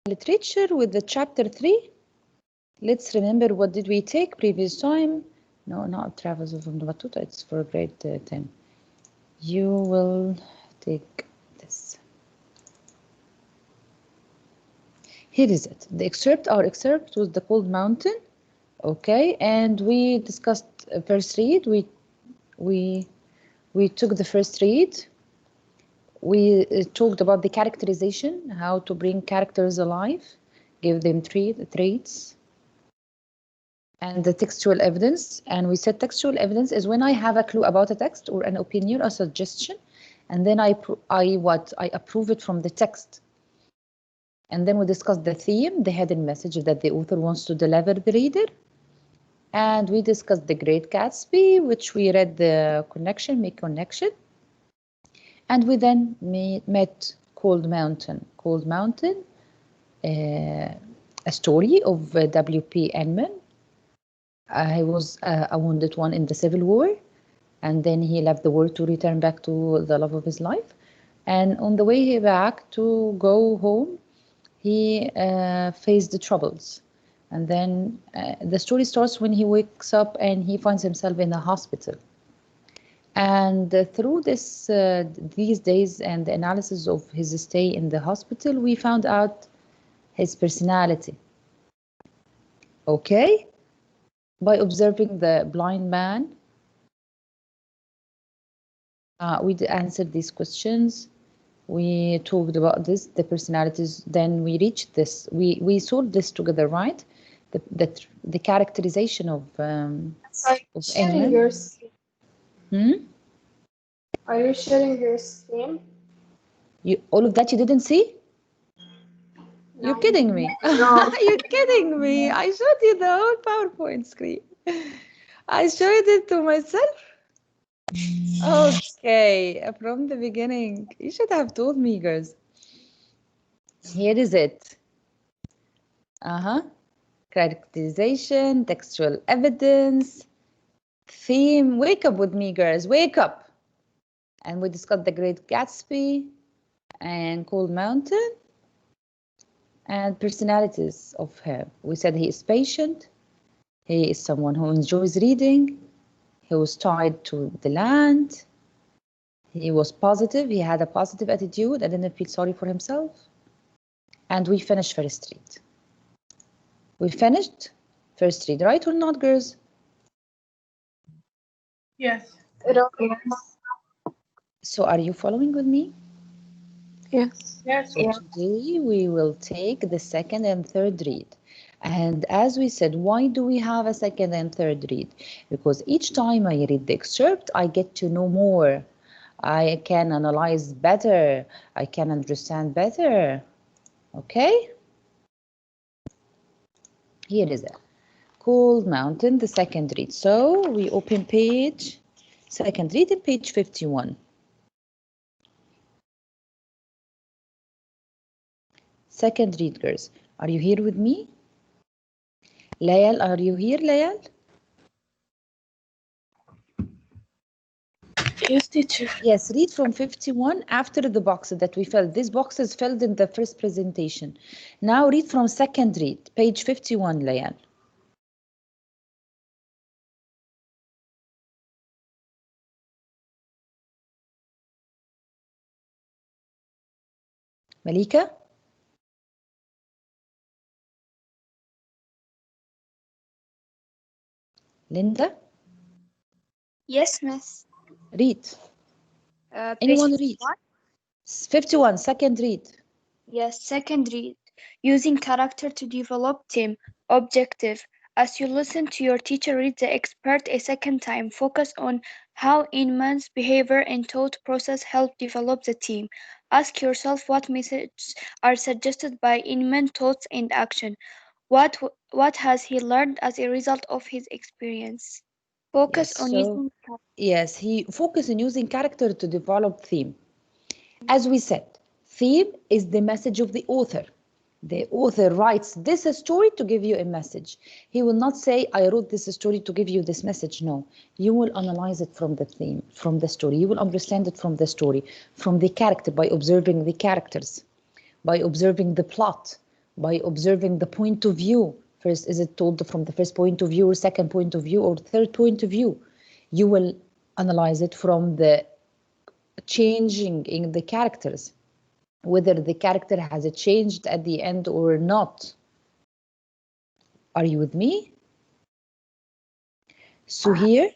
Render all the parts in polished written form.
literature with the chapter 3. Let's remember, what did we take previous time? No, not Travels of Ibn Battuta, it's for grade 10. You will take this. Here is it. The excerpt, our excerpt was The Cold Mountain. Okay, and we discussed first read. We took the first read. We talked about the characterization, how to bring characters alive, give them traits, and the textual evidence. And we said textual evidence is when I have a clue about a text or an opinion or suggestion, and then I approve it from the text. And then we discussed the theme, the hidden message that the author wants to deliver the reader. And we discussed The Great Gatsby, which we read the connection, make connection. And we then met Cold Mountain. Cold Mountain, a story of W.P. Inman. He was a wounded one in the Civil War, and then he left the war to return back to the love of his life. And on the way back to go home, he faced the troubles. And then the story starts when he wakes up and he finds himself in a hospital. And through this, these days and the analysis of his stay in the hospital, we found out his personality. Okay? By observing the blind man, we answered these questions. We talked about this, the personalities. Then we reached this. We solved this together, right? The characterization of sharing your screen. Are you sharing your screen? All of that you didn't see? No. You're kidding me. No. You're kidding me. I showed you the whole PowerPoint screen. I showed it to myself. Okay, from the beginning. You should have told me, girls. Here is it. Characterization, textual evidence, theme. Wake up with me, girls. Wake up. And we discussed The Great Gatsby and Cold Mountain and personalities of him. We said he is patient. He is someone who enjoys reading. He was tied to the land. He was positive. He had a positive attitude. I didn't feel sorry for himself. And we finished first read. We finished first read, right or not, girls? Yes. So are you following with me? Yes. Yes. So today we will take the second and third read. And as we said, why do we have a second and third read? Because each time I read the excerpt, I get to know more. I can analyze better. I can understand better. Okay? Here is it. Cold Mountain, the second read. So we open second read in page 51. Second read, girls. Are you here with me? Layal, are you here, Layal? Yes, teacher. Yes, read from 51 after the boxes that we filled. This box is filled in the first presentation. Now read from second read, page 51, Layal. Malika? Linda? Yes, miss. Read. Anyone read? 51, second read. Yes, second read. Using character to develop theme. Objective. As you listen to your teacher read the expert a second time, focus on how Inman's behavior and thought process help develop the theme. Ask yourself what messages are suggested by Inman's thoughts and action. What has he learned as a result of his experience? Focus on using. Yes, he focused on using character to develop theme. As we said, theme is the message of the author. The author writes this story to give you a message. He will not say, I wrote this story to give you this message. No, you will analyze it from the theme, from the story. You will understand it from the story, from the character, by observing the characters, by observing the plot, by observing the point of view. First, is it told from the first point of view, or second point of view, or third point of view? You will analyze it from the changing in the characters, whether the character has changed at the end or not. Are you with me? So here,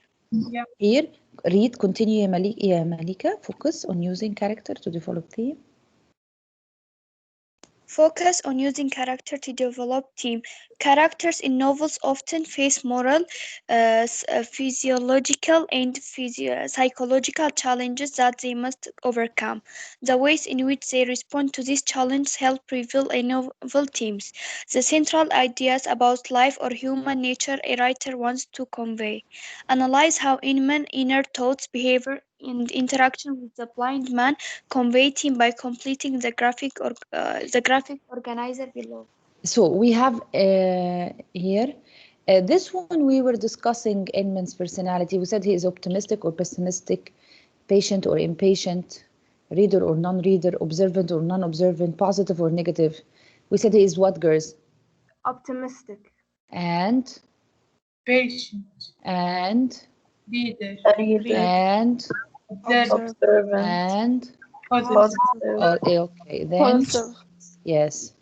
read, continue ya Malika. Focus on using character to develop theme. Focus on using character to develop theme. Characters in novels often face moral, physiological, and psychological challenges that they must overcome. The ways in which they respond to these challenges help reveal a novel themes, the central ideas about life or human nature a writer wants to convey. Analyze how inner thoughts, behavior, and interaction with the blind man convey theme by completing the graphic organizer below. So we have here, this one we were discussing Inman's personality. We said he is optimistic or pessimistic, patient or impatient, reader or non-reader, observant or non-observant, positive or negative. We said he is what, girls? Optimistic. And? Patient. And? Reader. And? Observant. And? Positive. Okay, then? Yes.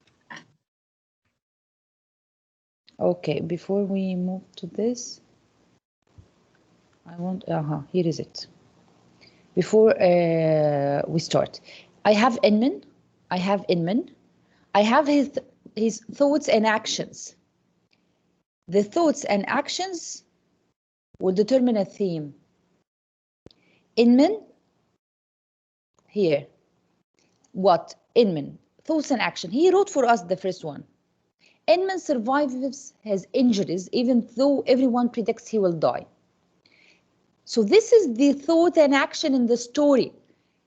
Okay, before we move to this, I want, here is it. Before we start, I have Inman. I have his thoughts and actions. The thoughts and actions will determine a theme. Inman, here, what? Inman, thoughts and action. He wrote for us the first one. Inman survives his injuries even though everyone predicts he will die. So this is the thought and action in the story.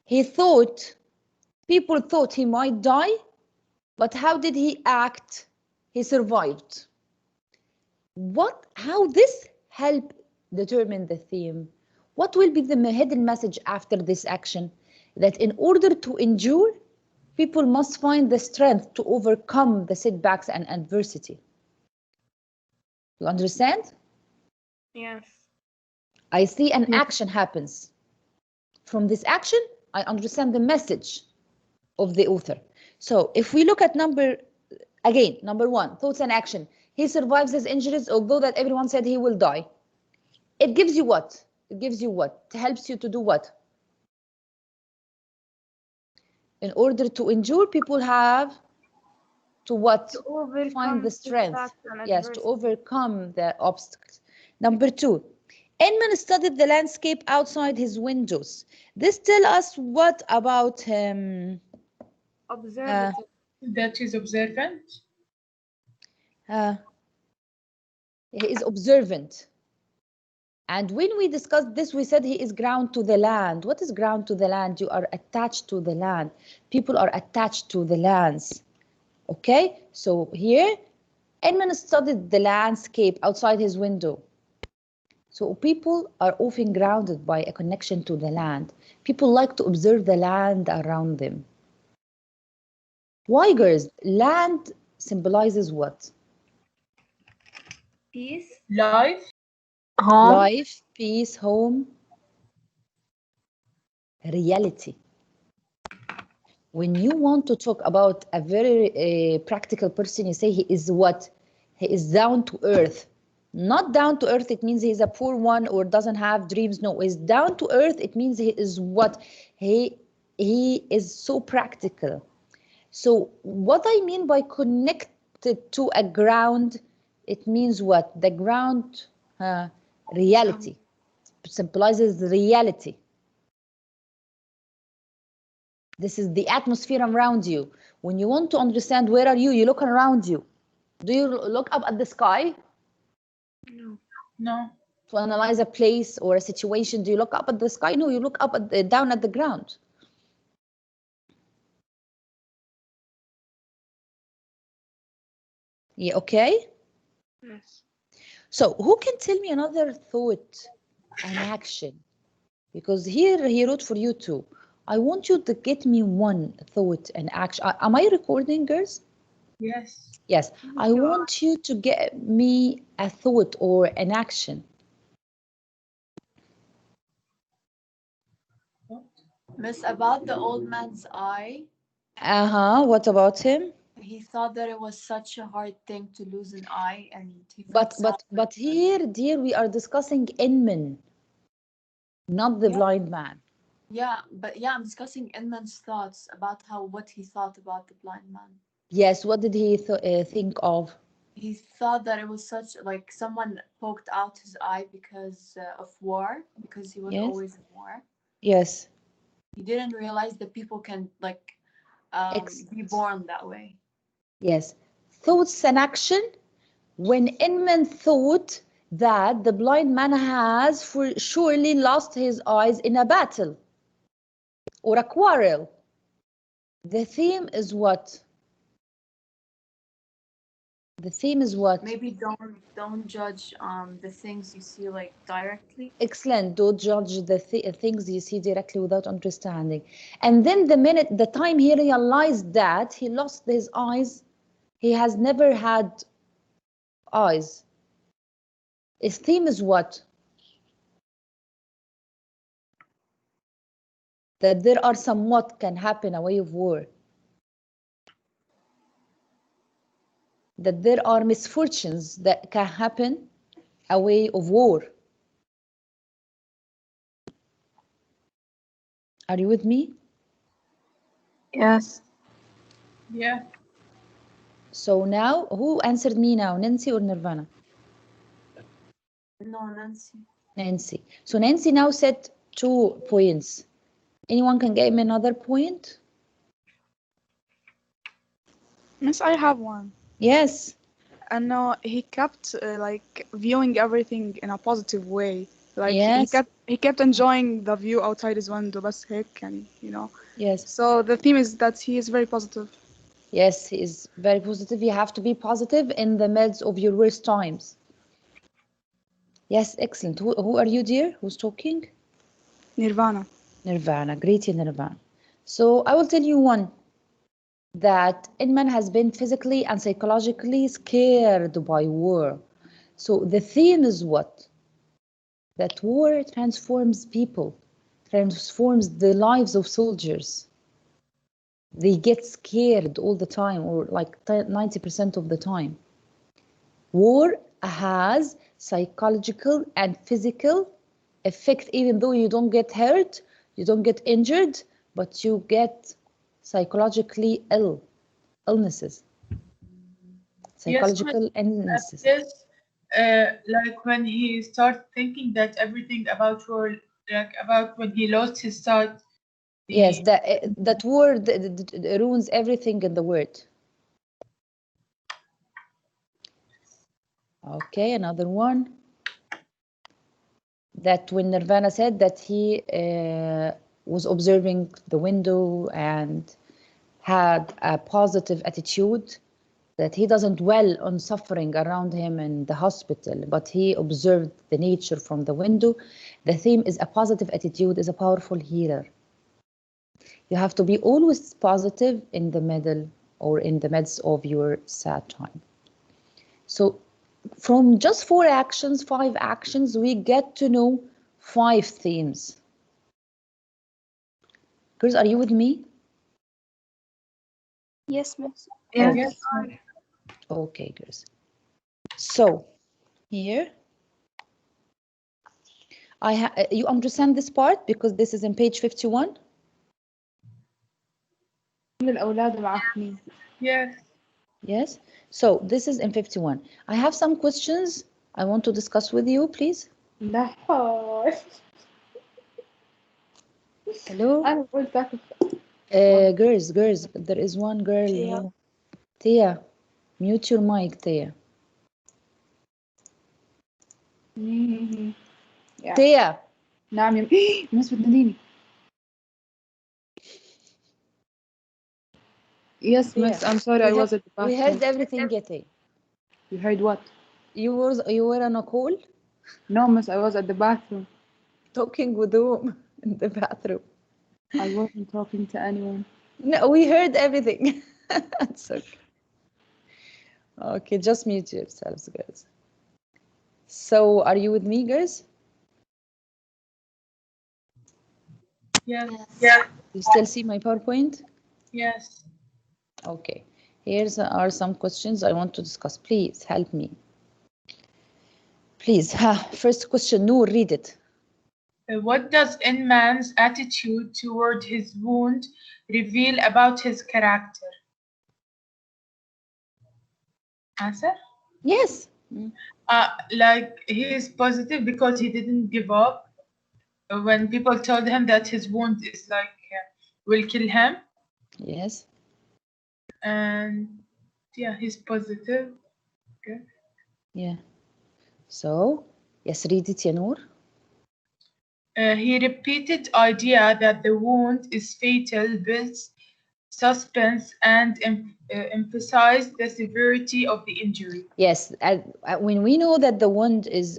People thought he might die, but how did he act? He survived. How this help determine the theme? What will be the hidden message after this action? That in order to endure, people must find the strength to overcome the setbacks and adversity. You understand? Yes. I see an action happens. From this action, I understand the message of the author. So if we look at number one, thoughts and action. He survives his injuries, although that everyone said he will die. It gives you what? It gives you what? It helps you to do what? In order to endure, people have to what? To find the strength. Yes, to overcome the obstacles. Number two, Inman studied the landscape outside his windows. This tells us what about him? Observative. That is observant. He is observant. And when we discussed this, we said he is ground to the land. What is ground to the land? You are attached to the land. People are attached to the lands. Okay, so here, Inman studied the landscape outside his window. So people are often grounded by a connection to the land. People like to observe the land around them. Why, girls? Land symbolizes what? Peace. Life. Home. Life, peace, home. Reality. When you want to talk about a very practical person, you say he is what? He is down to earth. Not down to earth, it means he's a poor one or doesn't have dreams. No, he's down to earth, it means he is what? He is so practical. So what I mean by connected to a ground, it means what? The ground, reality. Symbolizes reality. This is the atmosphere around you. When you want to understand where are you, you look around you. Do you look up at the sky? No. No. To analyze a place or a situation, do you look up at the sky? No, you look up at down at the ground. Yeah, okay? Yes. So who can tell me another thought and action? Because here he wrote for you too. I want you to get me one thought and action. Am I recording, girls? Yes. Yes. I want you to get me a thought or an action. Miss, about the old man's eye, What about him? he thought that it was such a hard thing to lose an eye, and he felt But here, dear, we are discussing Inman, not the Yeah. blind man. Yeah, but yeah, I'm discussing Inman's thoughts about what he thought about the blind man. Yes, what did he think of? He thought that it was such like someone poked out his eye because of war, because he was Yes. always in war. Yes. He didn't realize that people can like be born that way. Yes. Thoughts and action. When Inman thought that the blind man has for surely lost his eyes in a battle or a quarrel, the theme is what? The theme is what? Maybe don't judge the things you see like directly. Excellent. Don't judge the things you see directly without understanding. And then the time he realized that he lost his eyes, he has never had eyes. His theme is what? That there are somewhat can happen a way of war. That there are misfortunes that can happen a way of war. Are you with me? Yes. Yeah. So now, who answered me now, Nancy or Nirvana? No, Nancy. Nancy. So Nancy now said 2 points. Anyone can give me another point? Miss, I have one. Yes. And no, he kept like viewing everything in a positive way. Like Yes. he kept enjoying the view outside his window, بس هيك يعني, you know. Yes. So the theme is that he is very positive. Yes, he is very positive. You have to be positive in the midst of your worst times. Yes, excellent. Who are you, dear? Who's talking? Nirvana. Nirvana. Great, Nirvana. So I will tell you one. That Inman has been physically and psychologically scared by war. So the theme is what? That war transforms people, transforms the lives of soldiers. They get scared all the time, or like 90% of the time. War has psychological and physical effect, even though you don't get hurt, you don't get injured, but you get psychologically illnesses. Psychological illnesses. Yes, like when he starts thinking that everything about war, like about when he lost his sight. Yes, that word ruins everything in the word. Okay, another one. That when Nirvana said that he was observing the window and had a positive attitude, that he doesn't dwell on suffering around him in the hospital, but he observed the nature from the window. The theme is a positive attitude is a powerful healer. You have to be always positive in the middle or in the midst of your sad time. So from just 4 actions, 5 actions, we get to know 5 themes. Girls, are you with me? Yes, miss. Yes. Okay, girls. So here, you understand this part because this is in page 51. Yes. Yes. So this is in 51. I have some questions I want to discuss with you, please. Hello. Girls, there is one girl. Tia. Tia, mute your mic, Tia. Tia. نعم يا مس بتناديني. Yes, miss. I'm sorry, I was at the bathroom. We heard everything, Tia. You heard what? You were on a call? No, miss, I was at the bathroom. Talking with whom in the bathroom? I wasn't talking to anyone. No, we heard everything. It's okay. Okay, just mute yourselves, guys. So, are you with me, guys? Yes. Yes. You still see my PowerPoint? Yes. Okay. Here's are some questions I want to discuss. Please help me. Please. First question, Noor, read it. What does Inman's attitude toward his wound reveal about his character? Answer? Yes. Like he is positive because he didn't give up. When people told him that his wound is like will kill him, Yes. and yeah, he's positive. Okay. Yeah. So, yes, read it, ya Noor. He repeated idea that the wound is fatal, builds suspense, and emphasized the severity of the injury. Yes, when we know that the wound is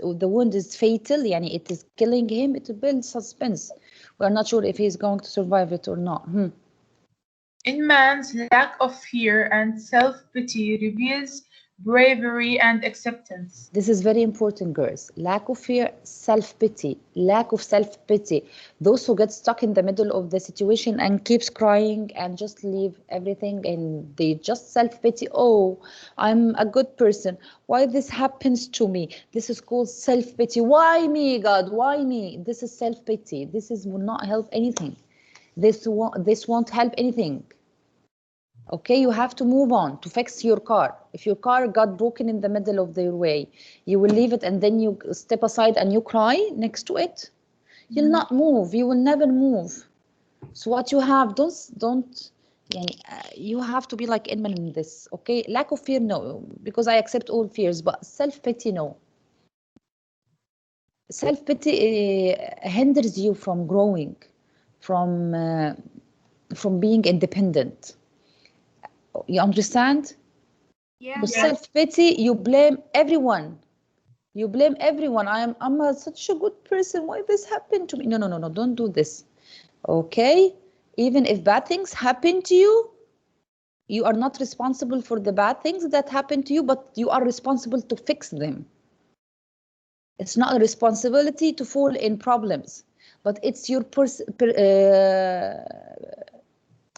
fatal, yani it is killing him, it builds suspense. We are not sure if he's going to survive it or not. Inman's lack of fear and self-pity reveals bravery and acceptance. This is very important, girls. Lack of fear, self-pity, lack of self-pity. Those who get stuck in the middle of the situation and keeps crying and just leave everything and they just self-pity. Oh, I'm a good person. Why this happens to me? This is called self-pity. Why me, God? Why me? This is self-pity. Will not help anything. This won't help anything. Okay, you have to move on to fix your car. If your car got broken in the middle of the way, you will leave it and then you step aside and you cry next to it. You'll not move. You will never move. So what you have, don't. You have to be like Inman in this. Okay, lack of fear, no, because I accept all fears, but self-pity, no. Self-pity hinders you from growing, from being independent. You understand? Yeah. With self-pity, you blame everyone. You blame everyone. I'm such a good person. Why this happened to me? No. Don't do this. Okay? Even if bad things happen to you, you are not responsible for the bad things that happen to you, but you are responsible to fix them. It's not a responsibility to fall in problems, but it's your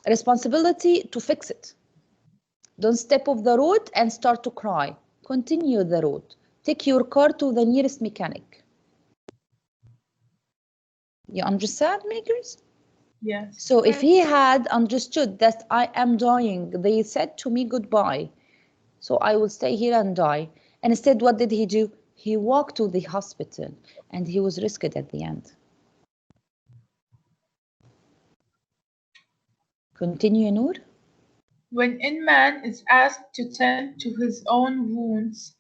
responsibility to fix it. Don't step off the road and start to cry. Continue the road. Take your car to the nearest mechanic. You understand, makers? Yes. So if he had understood that I am dying, they said to me goodbye, so I will stay here and die. And instead, what did he do? He walked to the hospital and he was risked at the end. Continue, Noor. When Inman is asked to tend to his own wounds,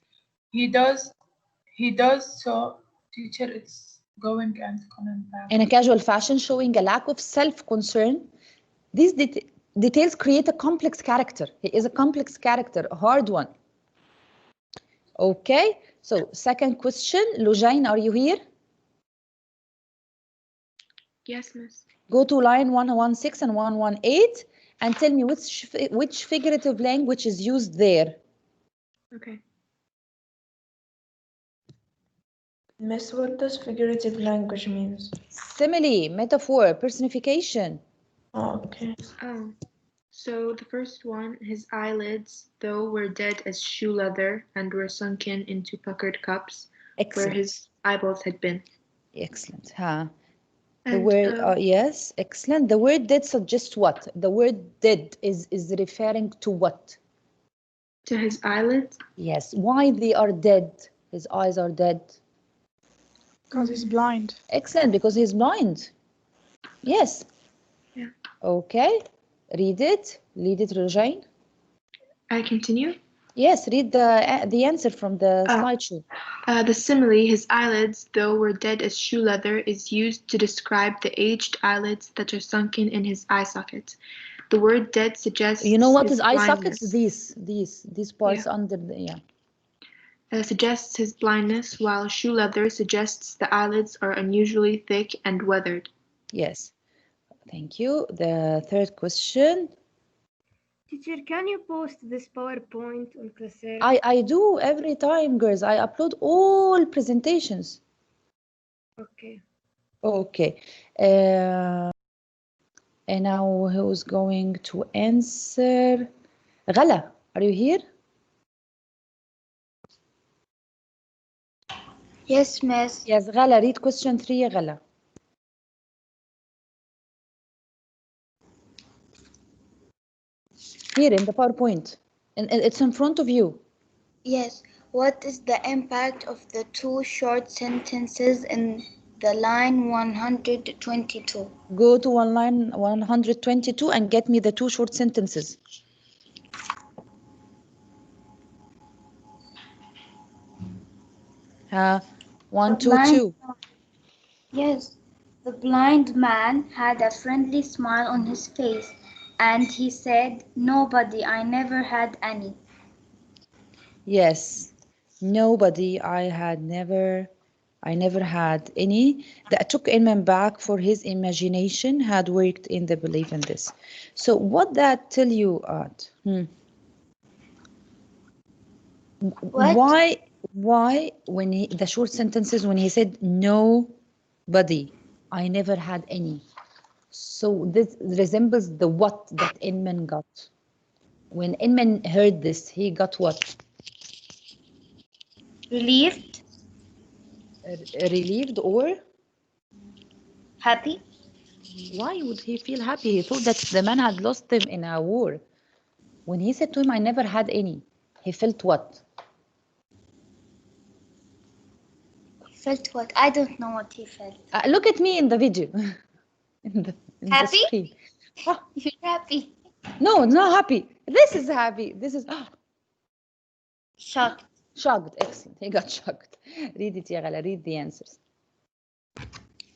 he does so. Teacher, it's going and coming back. In a casual fashion, showing a lack of self-concern. These details create a complex character. He is a complex character, a hard one. Okay, so second question, Lujain, are you here? Yes, miss. Go to line 116 and 118 and tell me which figurative language is used there. Okay. Miss, what does figurative language means? Simile, metaphor, personification. Oh, okay. Oh, so the first one, his eyelids, though, were dead as shoe leather and were sunken into puckered cups, Excellent. where his eyeballs had been. Excellent. Huh? The And, word, yes, excellent. The word dead suggests what? The word dead is referring to what? to his eyelids? Yes. Why they are dead? His eyes are dead. Because he's blind. Excellent, because he's blind. Yes. Yeah. Okay. Read it. Read it, Rajain. I continue? Yes, read the answer from the slideshow. The simile, his eyelids, though were dead as shoe leather, is used to describe the aged eyelids that are sunken in his eye sockets. The word dead suggests You know what his is eye blindness. sockets? These parts under the, Suggests his blindness, while shoe leather suggests the eyelids are unusually thick and weathered. Yes. Thank you. The third question. Teacher, can you post this PowerPoint on Coursera? I do every time, girls. I upload all presentations. Okay. Okay. And now who's going to answer? Ghala, are you here? Yes, Miss. Yes, Ghala, read question 3, Ghala. Here in the PowerPoint. And it's in front of you. Yes. What is the impact of the two short sentences in the line 122? Go to line 122 and get me the two short sentences. One, two, two. Yes. The blind man had a friendly smile on his face, and he said, "Nobody, I never had any." Yes. Nobody, I never had any. That took Inman back for his imagination had worked in the belief in this. So what that tell you, Art? What? Why when the short sentences when he said nobody, I never had any. So this resembles the what that Inman got. When Inman heard this, he got what? Relieved? Relieved or? Happy? Why would he feel happy? He thought that the man had lost him in a war. When he said to him, I never had any, he felt what? Felt what? I don't know what he felt. Look at me in the video. in the Happy? screen. Oh, You're happy. no, not happy. This is happy. This is Shocked. shocked. Excellent. He got shocked. Read it, ya Ghala. Read the answers.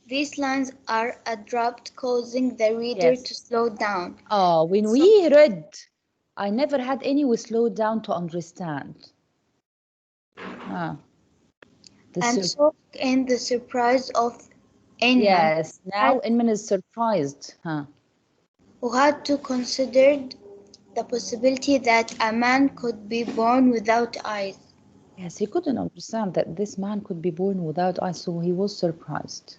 These lines are abrupt, causing the reader Yes. to slow down. Oh, when we read, I never had any, we slowed down to understand. And so in the surprise of Inman, yes, now Inman is surprised. who had to consider the possibility that a man could be born without eyes. Yes, he couldn't understand that this man could be born without eyes, so he was surprised.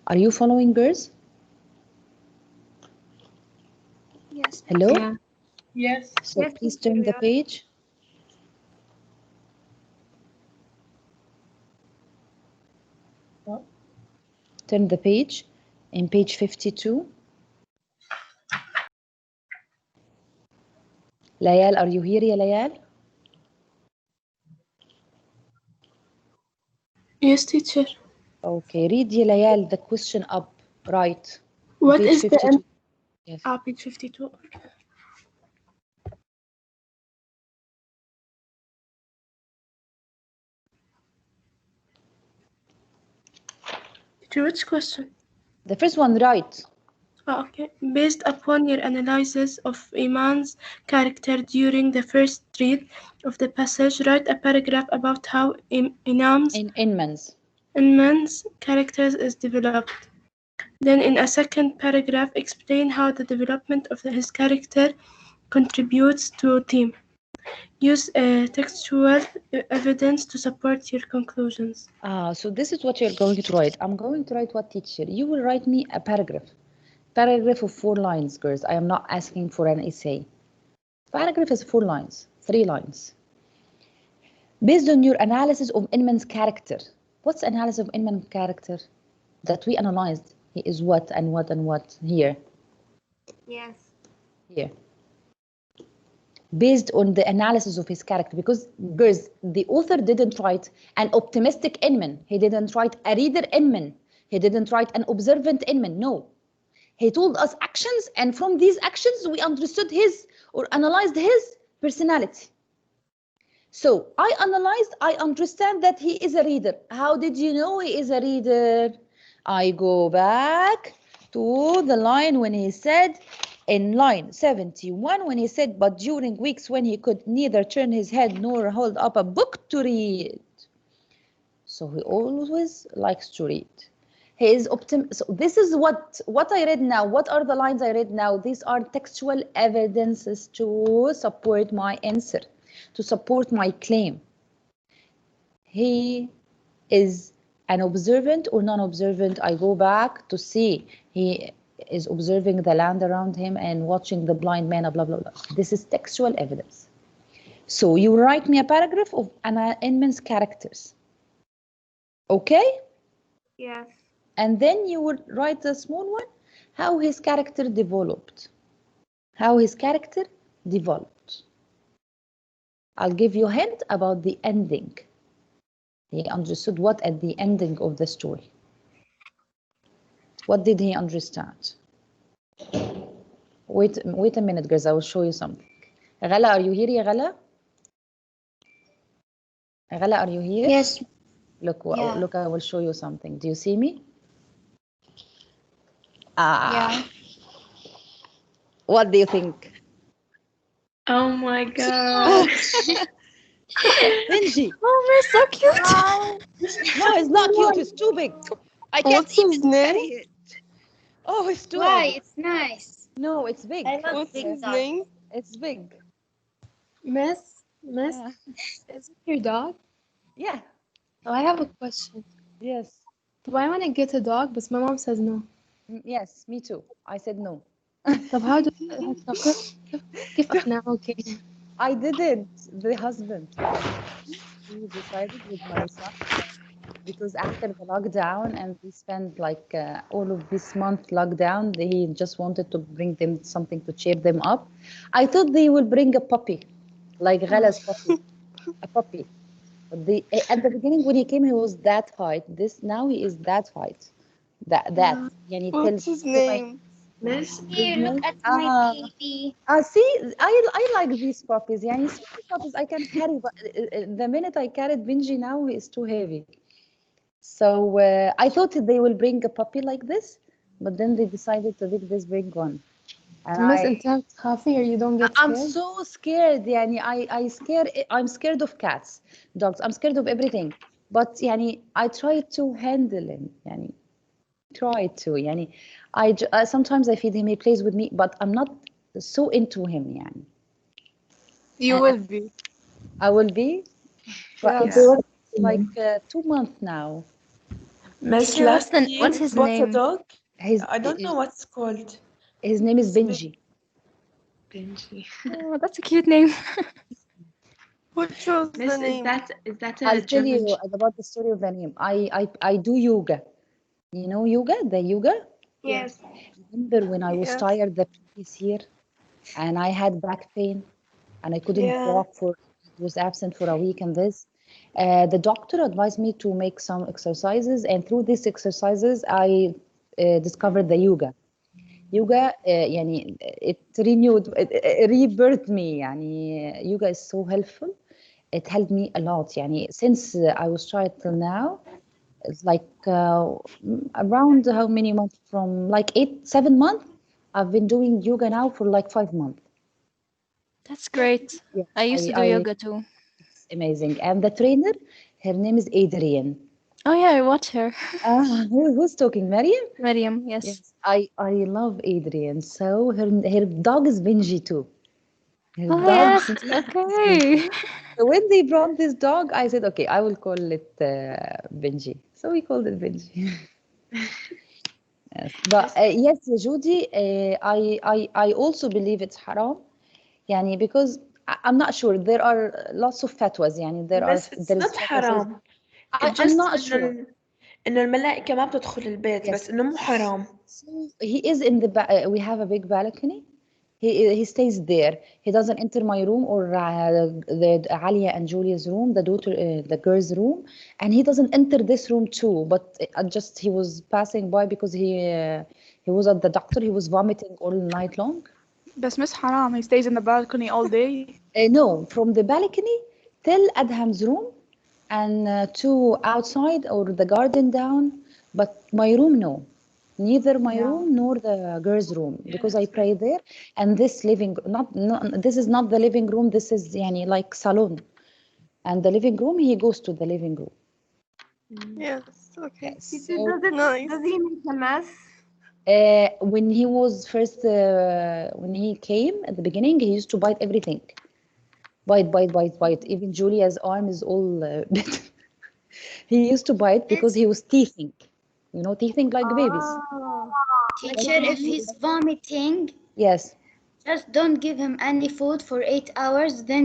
Are you following, girls? Yes. Hello? Yeah. Yes. So Yes, please teacher, turn the yeah. page. What? Turn the page in page 52. Layal, are you here, ya Layal? Yes, teacher. Okay, read, ya Layal, the question up, right. What Page is 52. the Yes. page 52? Teacher, which question? The first one, right. Oh, okay. Based upon your analysis of Iman's character during the first read of the passage, write a paragraph about how Inman's. Iman's character is developed. Then in a second paragraph, explain how the development of his character contributes to theme. Use textual evidence to support your conclusions. So this is what you're going to write. I'm going to write what, teacher? You will write me a paragraph. Paragraph of 4 lines, girls. I am not asking for an essay. Paragraph is 4 lines, 3 lines. Based on your analysis of Inman's character. What's analysis of Inman's character? That we analyzed. He is what and what and what here. Yes. Here. Based on the analysis of his character, because girls, the author didn't write an optimistic Inman. He didn't write a reader Inman. He didn't write an observant Inman. No. He told us actions, and from these actions, we understood his or analyzed his personality. So I analyzed, I understand that he is a reader. How did you know he is a reader? I go back to the line when he said, in line 71, when he said, but during weeks when he could neither turn his head nor hold up a book to read. So he always likes to read. He is So this is what I read now. What are the lines I read now? These are textual evidences to support my answer, to support my claim. He is an observant or non-observant. I go back to see he is observing the land around him and watching the blind man, blah, blah, blah. This is textual evidence. So you write me a paragraph of Anna Inman's characters. Okay? Yes. And then you would write a small one, how his character developed. How his character developed. I'll give you a hint about the ending. He understood what at the ending of the story. What did he understand? Wait a minute, guys. I will show you something. Ghala, are you here, ya Ghala? Ghala, are you here? Yes. Look, Yeah. look, I will show you something. Do you see me? Yeah. What do you think? Oh my god. Benji. Oh, we're so cute. No, it's not cute. It's too big. I can't What's his even carry name? it. Oh, it's too Why? heavy. It's nice. No, it's big. I love What's big his dogs. name? It's big. Miss, Yeah. is it your dog? Yeah. Oh, I have a question. Yes. Do I want to get a dog? But my mom says no. Yes, me too. I said no. طب how do كيف أقنعه? Okay. I didn't. The husband. He decided with my son because after the lockdown and we spent like all of this month lockdown, he just wanted to bring them something to cheer them up. I thought they will bring a puppy, like Ghala's puppy, a puppy. But at the beginning when he came, he was that height. Now he is that height. That. Yani What's his name? Miss, Here, look at my baby. see, I like these puppies. Yani small puppies I can carry, but the minute I carried Benji now, he is too heavy. So I thought they will bring a puppy like this, but then they decided to bring this big one. And Miss, أنت بتخافي or you don't get I'm scared? so scared. Yani I'm scared of cats, dogs. I'm scared of everything. But yani I try to handle him. Yani try to. Yani sometimes I feed him. He plays with me, but I'm not so into him. Yani You will be. I will be. But Yeah. it's like 2 months now. Miss, Teacher, last what's year his bought a name? dog. His I don't know what's called. his name is Benji. Benji. Oh, that's a cute name. Who chose Miss, the name? is that a I'll tell German? you about the story of the name. I do yoga. You know yoga, the yoga? Yes. Remember when I was Yes. tired the previous year and I had back pain and I couldn't Yeah. walk was absent for a week and this. The doctor advised me to make some exercises, and through these exercises I discovered the yoga. Yoga يعني it renewed it rebirthed me. يعني yoga is so helpful. It helped me a lot. يعني since I was tired till now, it's like around how many months? From like 7 months. I've been doing yoga now for like 5 months. That's great. Yes, I used to do yoga too. It's amazing. And the trainer, her name is Adrian. Oh yeah, I watch her. Who's talking? Mariam? Mariam, yes. I love Adrian. So her dog is Benji too. Her Oh dog yes, okay. So when they brought this dog, I said, okay, I will call it Benji. So we called it Benji. Yes. But yes, Judy, I also believe it's haram. Yani because I'm not sure. There are lots of fatwas. Yani Miss, it's there is not fatwa says- حرام. I'm It's just not sure. إنه الملائكة ما بتدخل البيت Yes. بس إنه مو حرام. So he is in the we have a big balcony. He stays there. He doesn't enter my room or the Alia and Julia's room, the girls' room, and he doesn't enter this room too. But just he was passing by because he was at the doctor. He was vomiting all night long. بس مش حرام. He stays in the balcony all day. No, from the balcony till Adham's room and to outside or the garden down. But my room, no. Neither my room nor the girls' room because I pray there. And this this is not the living room. This is yani like salon. And the living room, he goes to the living room. Yes. Okay. Yes. Teacher, So does he make a mess? when he was first, when he came at the beginning, he used to bite everything. Bite. Even Julia's arm is all bitten. He used to bite because he was teething. You know, teething like babies. Oh, Teacher, if he's vomiting, Yes. just don't give him any food for 8 hours, then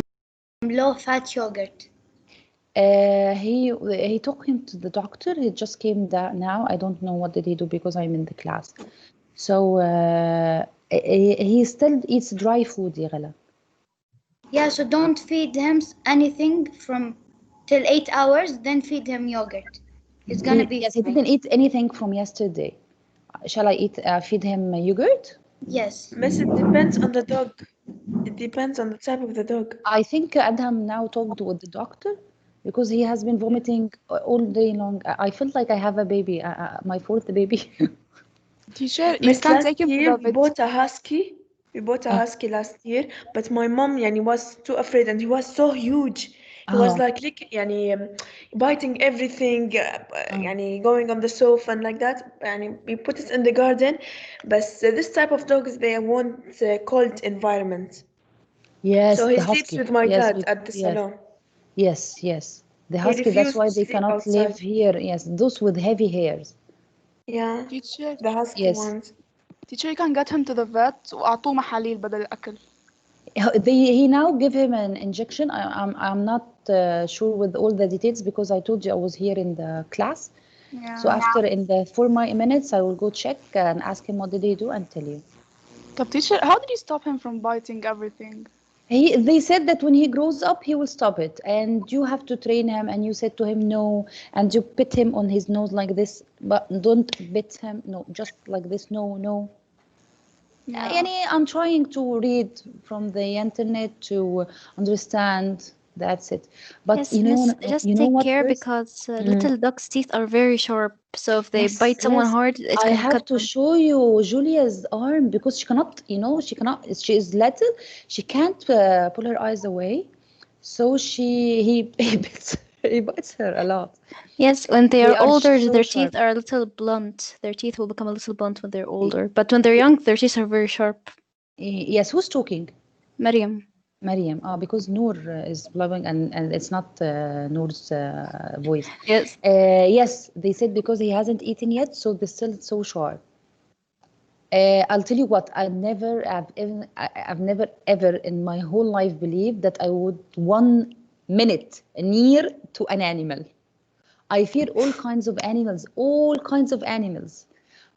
low-fat yogurt. He took him to the doctor. He just came down now. I don't know what did he do because I'm in the class. So he still eats dry food, يا غلا. Yeah, so don't feed him anything from till 8 hours, then feed him yogurt. He's gonna be Yes, he fine. didn't eat anything from yesterday. Shall I feed him yogurt? Yes. Miss, it depends on the dog. It depends on the type of the dog. I think Adham now talked with the doctor because he has been vomiting all day long. I felt like I have a baby, my fourth baby. Teacher, you Miss, can last take him to year the we vet. bought a husky. We bought a husky last year, but my mom was too afraid, and he was so huge. He was like biting everything, going on the sofa and like that. And we put it in the garden. But this type of dogs, they want cold environment. Yes, So he the sleeps husky. with my Yes, dad at the yes, salon. yes. The He husky. That's refused why to they sleep cannot live outside. here. Yes, those with heavy hairs. Yeah, Teacher, the husky Yes. ones. teacher, you can get him to the vet وأعطوه محاليل بدل الأكل. He now give him an injection. I'm not sure with all the details because I told you I was here in the class. Yeah. So after in the 4 minutes, I will go check and ask him what did he do and tell you. طب teacher, how did you stop him from biting everything? They said that when he grows up, he will stop it, and you have to train him. And you said to him no, and you pet him on his nose like this, but don't bit him. No, just like this. No. Yeah. Yani, I'm trying to read from the internet to understand. That's it. But Yes, you know, miss, just you know take what? care First, because little duck's teeth are very sharp. So if they Yes, bite someone yes, hard, it I can have cut to them. show you Julia's arm because she cannot. She is little. She can't pull her eyes away. So he bites her a lot. Yes, when they They are are older, so their sharp. teeth are a little blunt. Their teeth will become a little blunt when they're older. But when they're young, their teeth are very sharp. Yes, who's talking? Mariam. Mariam. Because Noor is blubbing and it's not Noor's voice. Yes. Yes, they said because he hasn't eaten yet, so they're still so sharp. I'll tell you what, I've never ever in my whole life believed that I would 1 minute near to an animal. I fear all kinds of animals,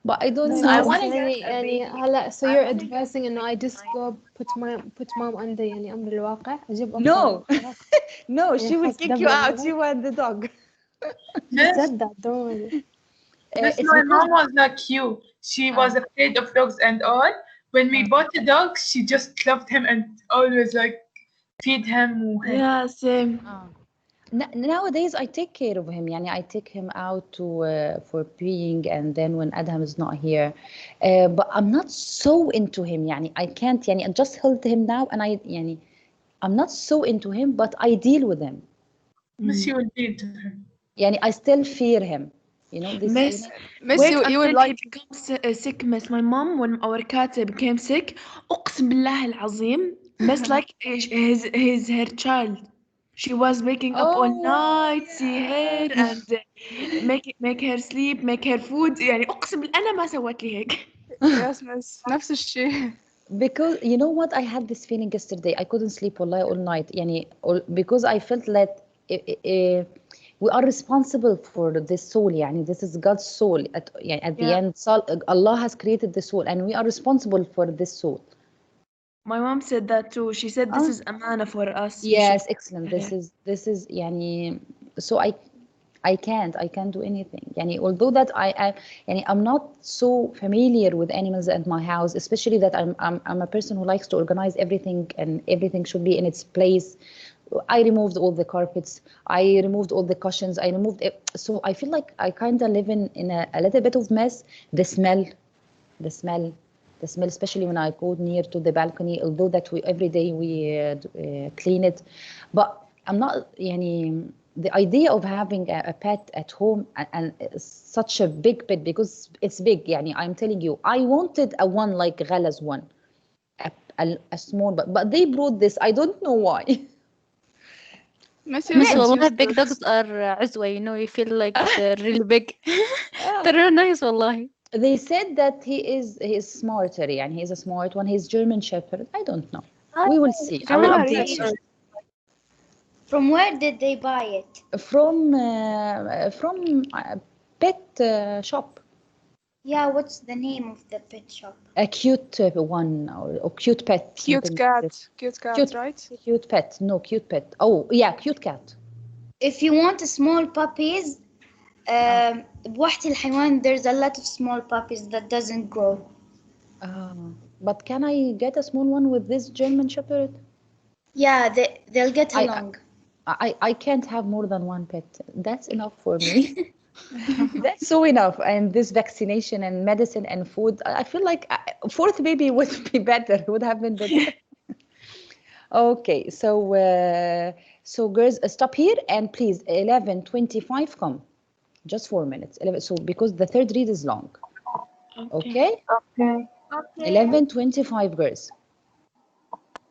but I don't So I know. want to يعني get a baby. هلا so I you're want to get advising إنه I just go put mom under يعني أمر الواقع أجيب No, أطفال no, she will خلاص kick you دبر out, مرة. you and the dog. She Yes, said that, don't worry. yes, It's my because mom was like you. She was afraid of dogs and all. When we bought a dog, she just loved him and always like feed him. Yeah, same. nowadays I take care of him. Yani I take him out to for peeing, and then when Adham is not here, but I'm not so into him. Yani I can't. Yani I just held him now, and I'm not so into him, but I deal with him. Miss, you will be to him. Yani I still fear him. You know this. Miss, Miss, wait you would until he like becomes sick, Miss. My mom, when our cat became sick, أقسم بالله العظيم, Miss, like her child. She was waking up all night, see her, and make her sleep, make her food. يعني أقسم بالله أنا ما سوت لي هيك. yes, miss. نفس الشيء. Because you know what, I had this feeling yesterday. I couldn't sleep wallahi all night. Because I felt that we are responsible for this soul. This is God's soul. At the Yeah. end, Allah has created the soul, and we are responsible for this soul. My mom said that too. She said this is amana for us. We should Yes, excellent. care. This is so I can't do anything. Although that I'm not so familiar with animals at my house, especially that I'm a person who likes to organize everything, and everything should be in its place. I removed all the carpets, I removed all the cushions, I removed it. So I feel like I kind of live in a little bit of mess. The smell, especially when I go near to the balcony, although that every day we clean it, but I'm not the idea of having a pet at home and such a big pet, because it's big. يعني, I'm telling you, I wanted a one like Ghala's one, a small, but they brought this. I don't know why. Miss Miss Yusuf والله used big to- dogs are عزوة, you know, you feel like they're really big. They're nice والله. They said that he is smarter. يعني, he is a smart one. He's German Shepherd. I don't know. We will see. I will Jamali. update you. From where did they buy it? From pet shop. Yeah, what's the name of the pet shop? A cute one or cute pet. Cute something like this. cat. Cute cat, Cute- right? Cute pet. No, cute pet. Oh, yeah, cute cat. If you want small puppies, بوحة الحيوان, there's a lot of small puppies that doesn't grow. But can I get a small one with this German Shepherd? Yeah, they'll get I- along. I can't have more than one pet. That's enough for me. That's so enough. And this vaccination and medicine and food, I feel like a fourth baby would be better, would have been better. Okay, so girls, stop here and please, 11:25, come. Just 4 minutes. 11, so because the third read is long. Okay? 11:25, girls.